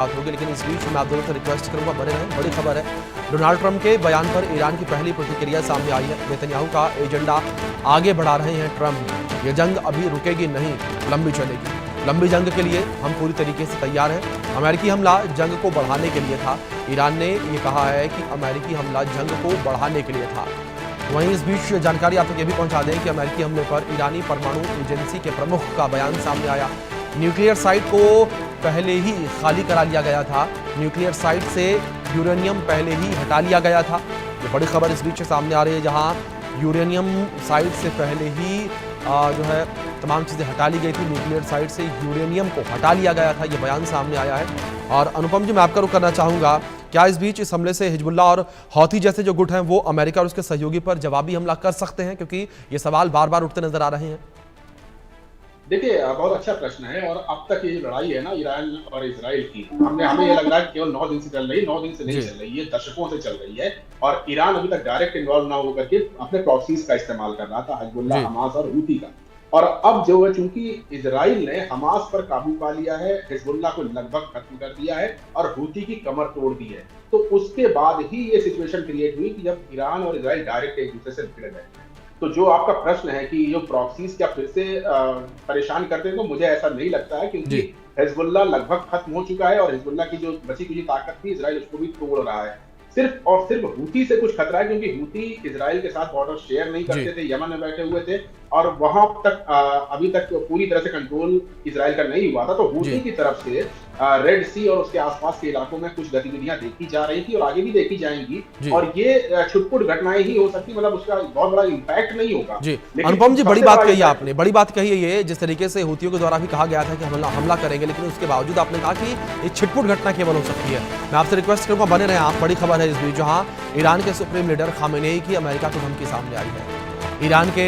बात होगी, लेकिन इस बीच मैं आप दोनों से रिक्वेस्ट करूंगा बने रहें। बड़ी खबर है, डोनाल्ड ट्रंप के बयान पर ईरान की पहली प्रतिक्रिया सामने आई है। नेतन्याहू का एजेंडा आगे बढ़ा रहे हैं ट्रंप। ये जंग अभी रुकेगी नहीं, लंबी चलेगी। लंबी जंग के लिए हम पूरी तरीके से तैयार हैं। अमेरिकी हमला जंग को बढ़ाने के लिए था। ईरान ने ये कहा है कि अमेरिकी हमला जंग को बढ़ाने के लिए था। वहीं इस बीच जानकारी आप तक ये भी पहुंचा दें कि अमेरिकी हमले पर ईरानी परमाणु एजेंसी के प्रमुख का बयान सामने आया। न्यूक्लियर साइट को पहले ही खाली करा लिया गया था। न्यूक्लियर साइट से यूरेनियम पहले ही हटा लिया गया था। ये बड़ी खबर इस बीच सामने आ रही है, जहां यूरेनियम साइट से पहले ही जो है तमाम चीज़ें हटा ली गई थी। न्यूक्लियर साइट से यूरेनियम को हटा लिया गया था, ये बयान सामने आया है। और अनुपम जी, मैं आपका रुख करना चाहूँगा, क्या इस बीच इस हमले से हिजबुल्लाह और हौथी जैसे जो गुट हैं वो अमेरिका और उसके सहयोगी पर जवाबी हमला कर सकते हैं, क्योंकि ये सवाल बार बार उठते नजर आ रहे हैं? देखिए, बहुत अच्छा प्रश्न है। और अब तक ये जो लड़ाई है ना ईरान और इजराइल की, हमें ये लग रहा है कि केवल 9 दिन से चल रही है। 9 दिन से नहीं चल रही है, दशकों से चल रही है। और ईरान अभी तक डायरेक्ट इन्वॉल्व ना होकर के अपने प्रॉक्सीज का इस्तेमाल कर रहा था, हिजबुल्लाह, हमास और हूती का। और अब जो है, चूंकि इजराइल ने हमास पर काबू पा लिया है, हिजबुल्लाह को लगभग खत्म कर दिया है और हूती की कमर तोड़ दी है, तो उसके बाद ही ये सिचुएशन क्रिएट हुई कि जब ईरान और इजराइल डायरेक्ट एक दूसरे से भिड़ गए। तो जो आपका प्रश्न है कि ये प्रॉक्सीज क्या फिर से परेशान करते हैं, तो मुझे ऐसा नहीं लगता है, क्योंकि हिजबुल्लाह लगभग खत्म हो चुका है और हिजबुल्लाह की जो बची कुची ताकत थी, इजराइल उसको भी तोड़ रहा है। सिर्फ और सिर्फ हूती से कुछ खतरा है, क्योंकि हूती इजराइल के साथ बॉर्डर शेयर नहीं करते थे, यमन में बैठे हुए थे और वहां तक अभी तक पूरी तरह से कंट्रोल इजराइल का नहीं हुआ था। तो हूती की तरफ से रेड सी और उसके आसपास के इलाकों में कुछ गतिविधियां देखी जा रही थी और आगे भी देखी जाएंगी। और ये छुटपुट घटनाएं ही हो सकती, मतलब उसका बहुत बड़ा इम्पैक्ट नहीं होगा। जी अनुपम जी, बड़ी बात कही आपने, बड़ी बात कही है ये। जिस तरीके से हूतियों के द्वारा भी कहा गया था कि हमला करेंगे, लेकिन उसके बावजूद आपने कहा कि ये छिटपुट घटना केवल हो सकती है। मैं आपसे रिक्वेस्ट करूंगा बने रहे आप। बड़ी खबर है इस बीच, जहां ईरान के सुप्रीम लीडर खामेनेई की अमेरिका को धमकी सामने आई है। ईरान के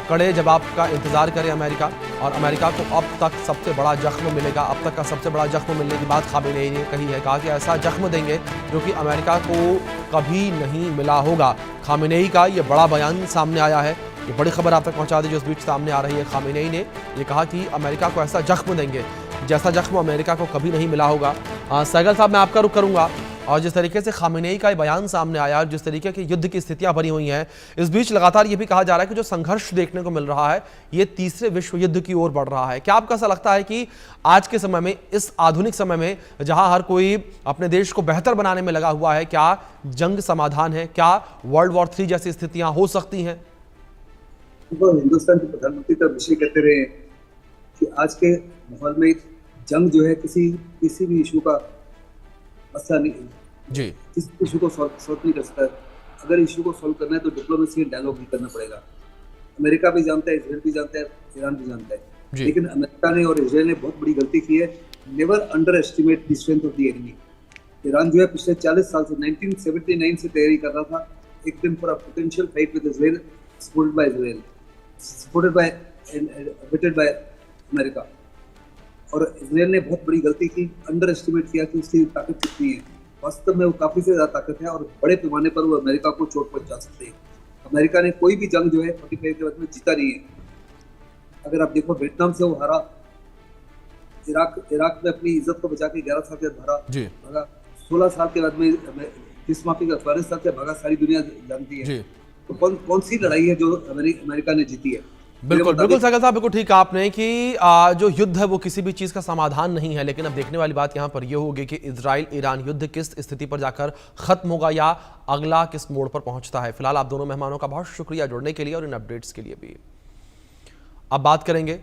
कड़े जवाब का इंतजार करे अमेरिका, और अमेरिका को अब तक सबसे बड़ा जख्म मिलेगा। अब तक का सबसे बड़ा जख्म मिलने की बात खामेनेई ने कही है। कहा कि ऐसा जख्म देंगे जो कि अमेरिका को कभी नहीं मिला होगा। खामेनेई का ये बड़ा बयान सामने आया है। ये बड़ी खबर आप तक पहुंचा दी जो इस बीच सामने आ रही है। खामेनेई ने ये कहा कि अमेरिका को ऐसा जख्म देंगे जैसा जख्म अमेरिका को कभी नहीं मिला होगा। सहगल साहब, मैं आपका रुख करूंगा। और जिस तरीके से खामेनेई का बयान सामने आया और जिस तरीके की युद्ध की स्थितियां बनी हुई हैं, इस बीच लगातार ये भी कहा जा रहा है कि जो संघर्ष देखने को मिल रहा है ये तीसरे विश्व युद्ध की ओर बढ़ रहा है। क्या आपको ऐसा लगता है कि आज के समय में, इस आधुनिक समय में, जहां हर कोई अपने देश को बेहतर बनाने में लगा हुआ है, क्या जंग समाधान है? क्या वर्ल्ड वॉर 3 जैसी स्थितियां हो सकती हैं? तो हिंदुस्तान के प्रधानमंत्री का विषय कहते रहे कि आज के माहौल में जंग जो है किसी भी इशू का मसला नहीं जी, किसी इशू को सॉल्व नहीं कर सकता। अगर इशू को सॉल्व करना है तो डिप्लोमेसी एंड डायलॉग भी करना पड़ेगा। अमेरिका भी जानता है, इजराइल भी जानता है, ईरान भी जानता है। लेकिन अमेरिका ने और इजराइल ने बहुत बड़ी गलती की है। Never under estimate the strength of the enemy. Iran जो है पिछले 40 साल से 1979 से तैयारी कर रहा था एक दिन for a potential fight with Israel, supported by Israel, supported by abetted by America. और इजराइल ने बहुत बड़ी गलती की, अंडर एस्टिमेट किया कि उसकी ताकत कितनी है। वास्तव में वो काफी से ज्यादा ताकत है और बड़े पैमाने पर वो अमेरिका को चोट पहुंचा सकते हैं। अमेरिका ने कोई भी जंग जो है 45 के बाद में जीता नहीं है। अगर आप देखो, वियतनाम से वो हारा, इराक में अपनी इज्जत को बचा के 11 साल के बाद भागा, 16 साल के बाद में माफी का अफगानिस्तान से भागा, सारी दुनिया जानती है। तो कौन सी लड़ाई है जो अमेरिका ने जीती है? बिल्कुल सहगल साहब, बिल्कुल ठीक कहा आपने कि जो युद्ध है वो किसी भी चीज़ का समाधान नहीं है। लेकिन अब देखने वाली बात यहाँ पर ये होगी कि इजराइल ईरान युद्ध किस स्थिति पर जाकर खत्म होगा या अगला किस मोड़ पर पहुंचता है। फिलहाल आप दोनों मेहमानों का बहुत शुक्रिया जुड़ने के लिए और इन अपडेट्स के लिए भी। अब बात करेंगे